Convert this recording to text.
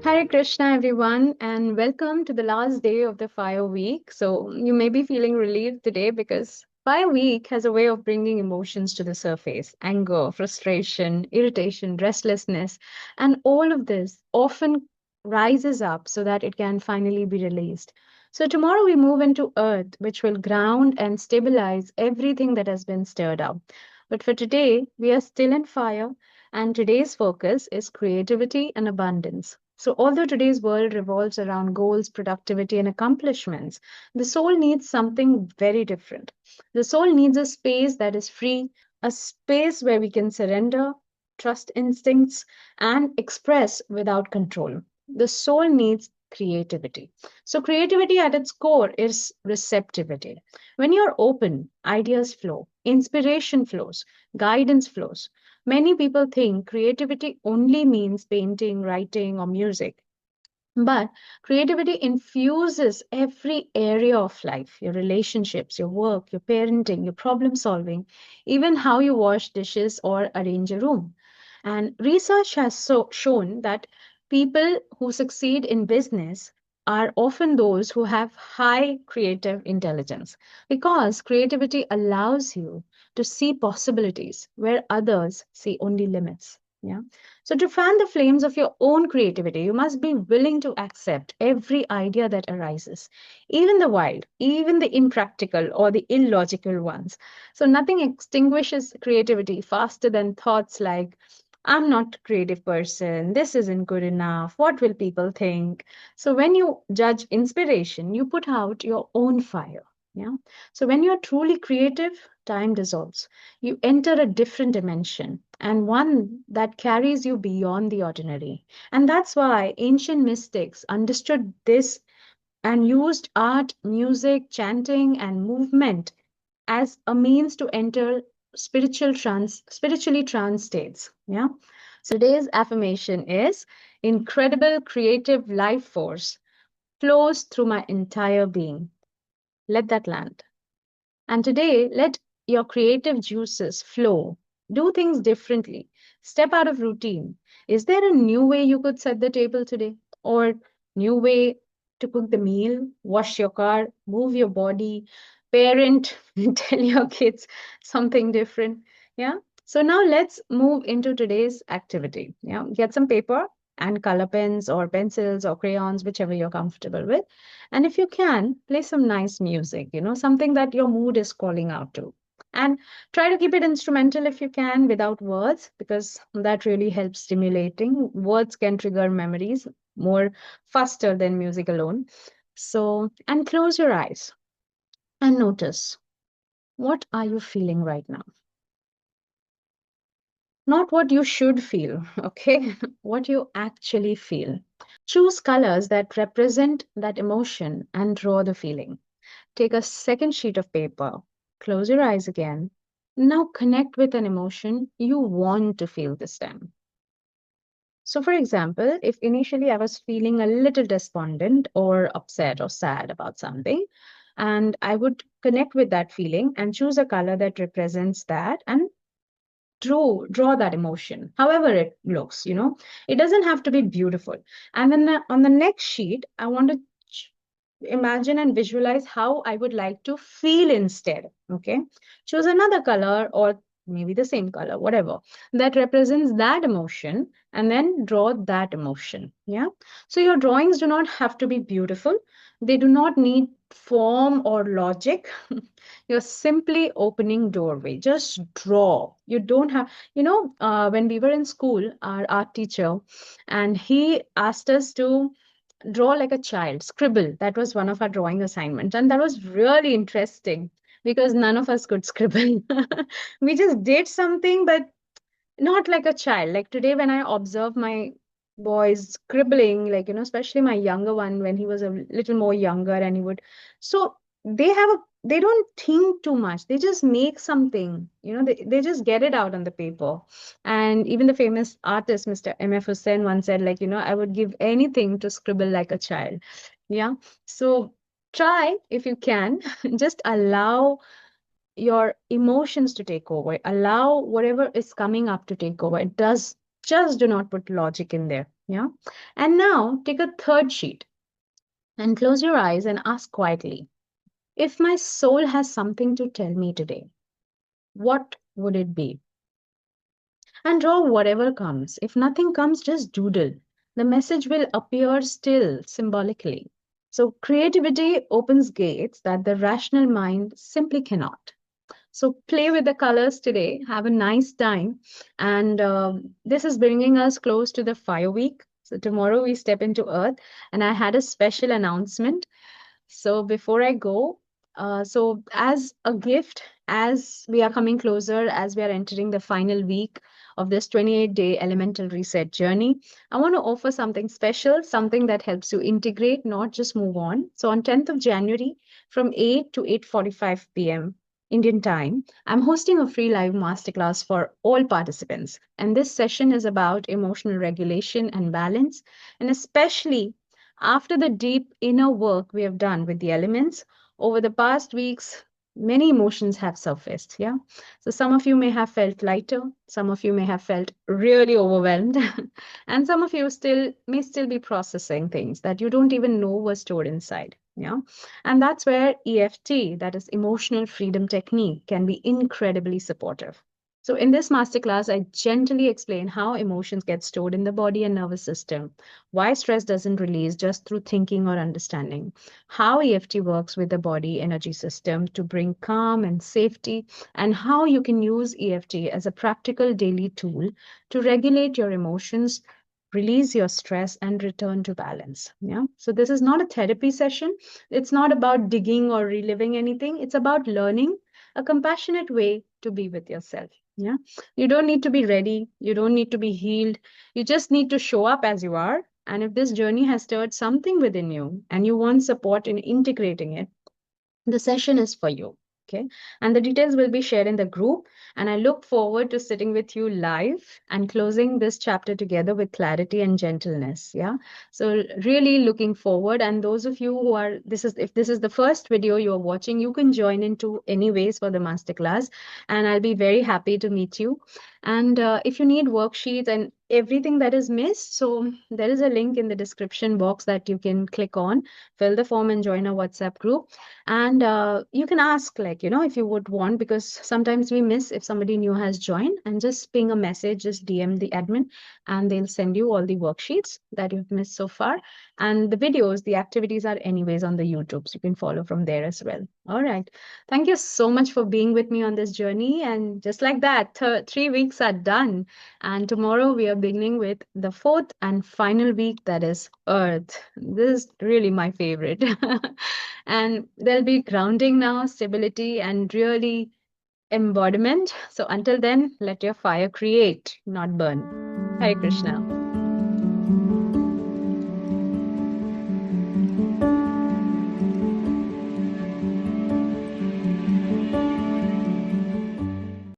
Hare Krishna, everyone, and welcome to the last day of the fire week. So, you may be feeling relieved today because fire week has a way of bringing emotions to the surface: anger, frustration, irritation, restlessness, and all of this often rises up so that it can finally be released. So, tomorrow we move into earth, which will ground and stabilize everything that has been stirred up. But for today, we are still in fire, and today's focus is creativity and abundance. So, although today's world revolves around goals, productivity, and accomplishments, the soul needs something very different. The soul needs a space that is free, a space where we can surrender, trust instincts, and express without control. The soul needs creativity. So, creativity at its core is receptivity. When you're open, ideas flow, inspiration flows, guidance flows. Many people think creativity only means painting, writing, or music. But creativity infuses every area of life: your relationships, your work, your parenting, your problem solving, even how you wash dishes or arrange a room. And research has shown that people who succeed in business are often those who have high creative intelligence, because creativity allows you to see possibilities where others see only limits. Yeah. So, to fan the flames of your own creativity, you must be willing to accept every idea that arises, even the wild, even the impractical or the illogical ones. So, nothing extinguishes creativity faster than thoughts like, I'm not a creative person, this isn't good enough, what will people think? So, when you judge inspiration, you put out your own fire. Yeah. So, when you're truly creative, time dissolves. You enter a different dimension, and one that carries you beyond the ordinary. And that's why ancient mystics understood this and used art, music, chanting, and movement as a means to enter spiritually trance states. Yeah. So today's affirmation is: incredible creative life force flows through my entire being. Let that land. And today, let your creative juices flow. Do things differently. Step out of routine. Is there a new way you could set the table today? Or new way to cook the meal, wash your car, move your body, parent, tell your kids something different? Yeah. So now let's move into today's activity. Yeah. Get some paper and color pens or pencils or crayons, whichever you're comfortable with. And if you can, play some nice music, something that your mood is calling out to. And try to keep it instrumental if you can, without words, because that really helps stimulating. Words can trigger memories more faster than music alone. So, and close your eyes and notice, what are you feeling right now? Not what you should feel, okay? What you actually feel. Choose colors that represent that emotion and draw the feeling. Take a second sheet of paper, close your eyes again. Now connect with an emotion you want to feel this time. So, for example, if initially I was feeling a little despondent or upset or sad about something, and I would connect with that feeling and choose a color that represents that and draw that emotion however it looks. It doesn't have to be beautiful. And then on the next sheet I want to imagine and visualize how I would like to feel instead. Okay. Choose another color or maybe the same color, whatever, that represents that emotion, and then draw that emotion. Yeah. So your drawings do not have to be beautiful, they do not need form or logic. You're simply opening doorway. Just draw. You don't have, when we were in school, our art teacher, and he asked us to draw like a child, scribble. That was one of our drawing assignments. And that was really interesting because none of us could scribble. We just did something, but not like a child. Like today, when I observe my boys scribbling, like, especially my younger one, when he was a little more younger and he would, so they don't think too much. They just make something, they just get it out on the paper. And even the famous artist, Mr. M.F. Hussain, once said, like, I would give anything to scribble like a child. Yeah. So try if you can, just allow your emotions to take over. Allow whatever is coming up to take over. It does just do not put logic in there. Yeah. And now take a third sheet and close your eyes and ask quietly, if my soul has something to tell me today, what would it be? And draw whatever comes. If nothing comes, just doodle. The message will appear still symbolically. So, creativity opens gates that the rational mind simply cannot. So, play with the colors today. Have a nice time. And this is bringing us close to the fire week. So, tomorrow we step into Earth. And I had a special announcement. So before I go, so as a gift, as we are coming closer, as we are entering the final week of this 28-day elemental reset journey, I want to offer something special, something that helps you integrate, not just move on. So on 10th of January from 8 to 8:45 p.m. Indian time, I'm hosting a free live masterclass for all participants. And this session is about emotional regulation and balance, and especially after the deep inner work we have done with the elements over the past weeks, many emotions have surfaced. Yeah. So some of you may have felt lighter, some of you may have felt really overwhelmed, and some of you still be processing things that you don't even know were stored inside. Yeah. And that's where EFT, that is emotional freedom technique, can be incredibly supportive. So, in this masterclass, I gently explain how emotions get stored in the body and nervous system, why stress doesn't release just through thinking or understanding, how EFT works with the body energy system to bring calm and safety, and how you can use EFT as a practical daily tool to regulate your emotions, release your stress, and return to balance. Yeah. So, this is not a therapy session. It's not about digging or reliving anything. It's about learning a compassionate way to be with yourself. Yeah. You don't need to be ready. You don't need to be healed. You just need to show up as you are. And if this journey has stirred something within you and you want support in integrating it, the session is for you. Okay. And the details will be shared in the group. And I look forward to sitting with you live and closing this chapter together with clarity and gentleness. Yeah. So really looking forward. And those of you who are, if this is the first video you're watching, you can join into anyways for the masterclass. And I'll be very happy to meet you. And if you need worksheets and everything that is missed, so there is a link in the description box that you can click on, fill the form and join our WhatsApp group. And you can ask, like, if you would want, because sometimes we miss if somebody new has joined, and just ping a message, just DM the admin, and they'll send you all the worksheets that you've missed so far. And the videos, the activities are anyways on the YouTube, so you can follow from there as well. All right. Thank you so much for being with me on this journey. And just like that, 3 weeks are done. And tomorrow we are beginning with the fourth and final week, that is Earth. This is really my favorite. And there'll be grounding now, stability, and really embodiment. So until then, let your fire create, not burn. Hare Krishna.